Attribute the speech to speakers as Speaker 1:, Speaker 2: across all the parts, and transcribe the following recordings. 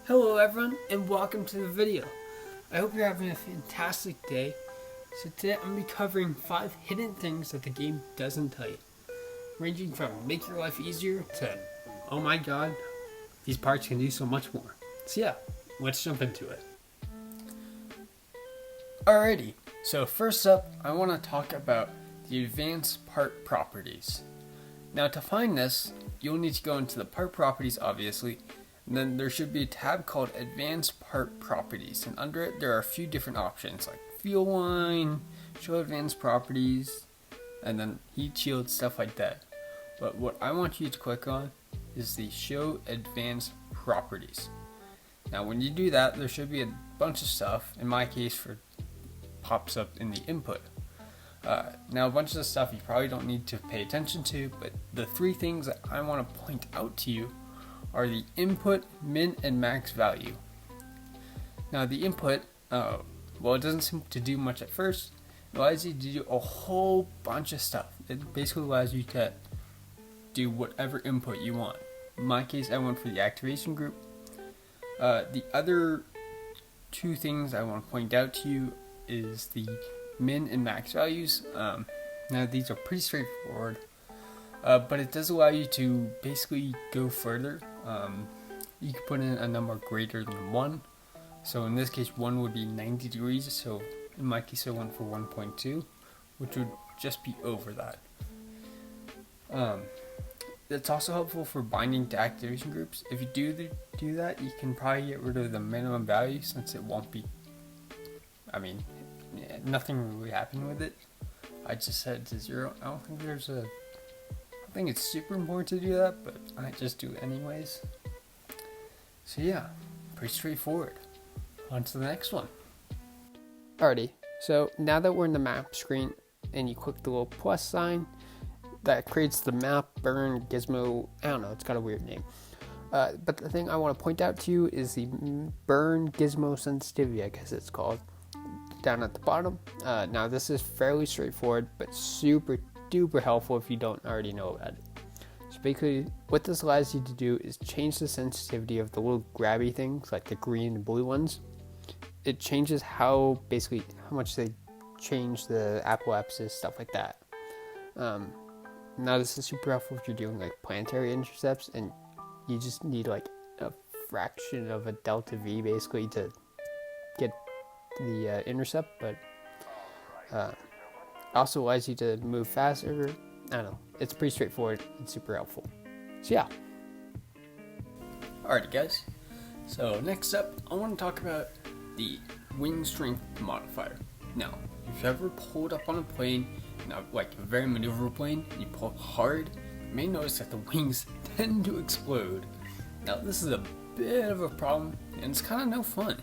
Speaker 1: Hello everyone and welcome to the video. I hope you're having a fantastic day. So today I'm going to be covering 5 hidden things that the game doesn't tell you. Ranging from make your life easier to, oh my god, these parts can do so much more. So yeah, let's jump into it. Alrighty, so first up I want to talk about the advanced part properties. Now to find this, you'll need to go into the part properties obviously. And then there should be a tab called Advanced Part Properties, and under it there are a few different options like Fuel Line, Show Advanced Properties, and then Heat Shield, stuff like that. But what I want you to click on is the Show Advanced Properties. Now when you do that, there should be a bunch of stuff, in my case pops up in the input. Now a bunch of the stuff you probably don't need to pay attention to, but the 3 things that I want to point out to you are the input, min, and max value. Now the input, well, it doesn't seem to do much at first. It allows you to do a whole bunch of stuff. It basically allows you to do whatever input you want. In my case, I went for the activation group. The other 2 things I want to point out to you is the min and max values. Now these are pretty straightforward. But it does allow you to basically go further. You can put in a number greater than 1. So in this case 1 would be 90 degrees, so in my case I went for 1.2, which would just be over that. It's also helpful for binding to activation groups. If you do that, you can probably get rid of the minimum value since it won't be, nothing really happened with it. I just set it to 0. I don't think it's super important to do that, but I just do it anyways. So yeah, pretty straightforward. On to the next one. Alrighty, so now that we're in the map screen and you click the little plus sign, that creates the map, burn, Gizmo, I don't know, it's got a weird name. But the thing I want to point out to you is the burn Gizmo sensitivity, I guess it's called, down at the bottom. Now this is fairly straightforward, but super duper helpful if you don't already know about it. So basically what this allows you to do is change the sensitivity of the little grabby things like the green and blue ones. It changes how much they change the apoapsis, stuff like that. Now this is super helpful if you're doing like planetary intercepts and you just need like a fraction of a delta V basically to get the intercept, but also allows you to move faster. I don't know, it's pretty straightforward and super helpful. So yeah. Alrighty guys, so next up I want to talk about the wing strength modifier. Now if you've ever pulled up on a plane, like a very maneuverable plane, and you pull hard, you may notice that the wings tend to explode. Now this is a bit of a problem and it's kind of no fun.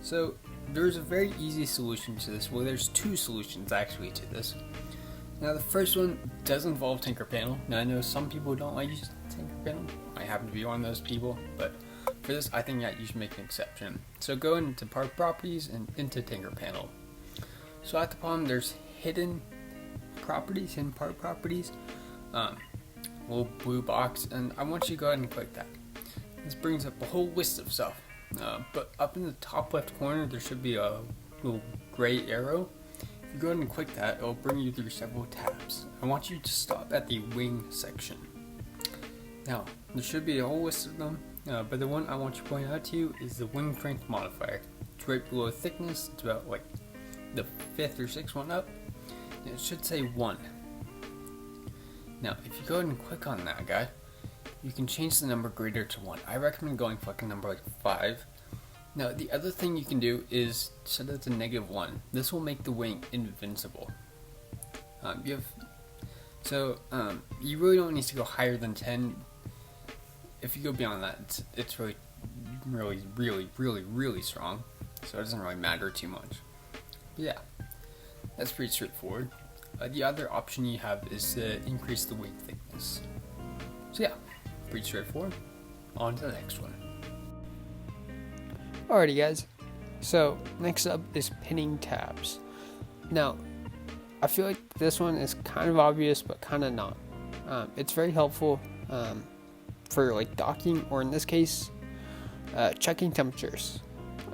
Speaker 1: So there's a very easy solution to this. Well, there's 2 solutions actually to this. Now the first one does involve Tinker Panel. Now I know some people don't like using Tinker Panel. I happen to be one of those people, but for this I think that you should make an exception. So go into part properties and into Tinker Panel. So at the bottom there's hidden properties, hidden part properties, little blue box, and I want you to go ahead and click that. This brings up a whole list of stuff. But up in the top left corner there should be a little gray arrow. If you go ahead and click that, it'll bring you through several tabs. I want you to stop at the wing section. Now there should be a whole list of them, but the one I want you to point out to you is the wing strength modifier. It's right below thickness. It's about like the 5th or 6th one up, and it should say 1. Now if you go ahead and click on that guy, you can change the number greater to 1. I recommend going for like a number like 5. Now the other thing you can do is set it to -1. This will make the wing invincible. You really don't need to go higher than 10. If you go beyond that, it's really strong. So it doesn't really matter too much. But yeah, that's pretty straightforward. The other option you have is to increase the wing thickness. So yeah, pretty straightforward. On to the next one. Alrighty guys, so next up is pinning tabs. Now, I feel like this one is kind of obvious, but kind of not. It's very helpful for like docking, or in this case,
Speaker 2: checking temperatures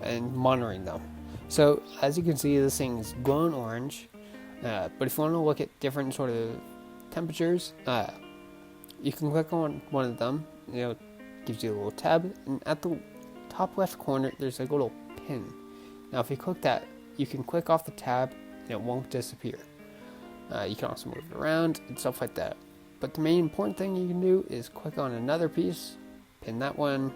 Speaker 2: and monitoring them. So as you can see, this thing is glowing orange. But if you want to look at different sort of temperatures, you can click on one of them. It gives you a little tab, and at the top left corner, there's a little pin. Now, if you click that, you can click off the tab, and it won't disappear. You can also move it around and stuff like that. But the main important thing you can do is click on another piece, pin that one,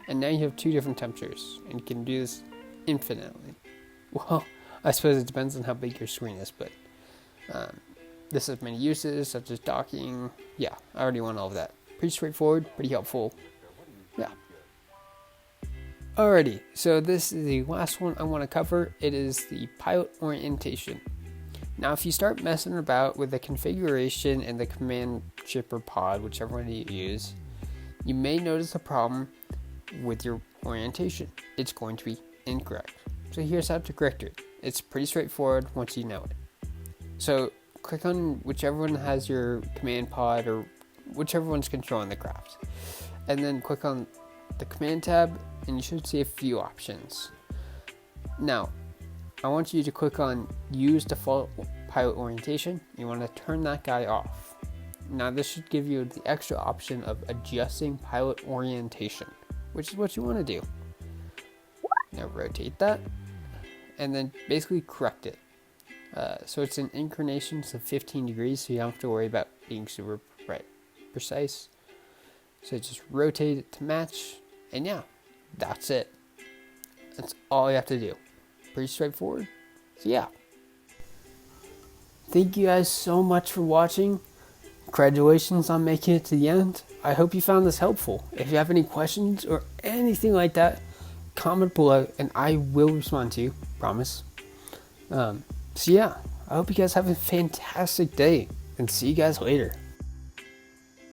Speaker 2: and now you have 2 different temperatures, and you can do this infinitely. Well, I suppose it depends on how big your screen is, but this has many uses, such as docking. Yeah, I already went all of that. Pretty straightforward, pretty helpful. Yeah. Alrighty, so this is the last one I want to cover. It is the pilot orientation. Now, if you start messing about with the configuration and the command chip or pod, whichever one you use, you may notice a problem with your orientation. It's going to be incorrect. So here's how to correct it. It's pretty straightforward once you know it. So click on whichever one has your command pod or whichever one's controlling the craft. And then click on the command tab and you should see a few options. Now, I want you to click on use default pilot orientation. You want to turn that guy off. Now this should give you the extra option of adjusting pilot orientation, which is what you want to do. Now rotate that and then basically correct it. So it's in inclinations of 15 degrees, so you don't have to worry about being super precise. So just rotate it to match, and yeah, that's it. That's all you have to do. Pretty straightforward. So yeah. Thank you guys so much for watching. Congratulations on making it to the end. I hope you found this helpful. If you have any questions or anything like that, comment below and I will respond to you. Promise. So yeah, I hope you guys have a fantastic day and see you guys later.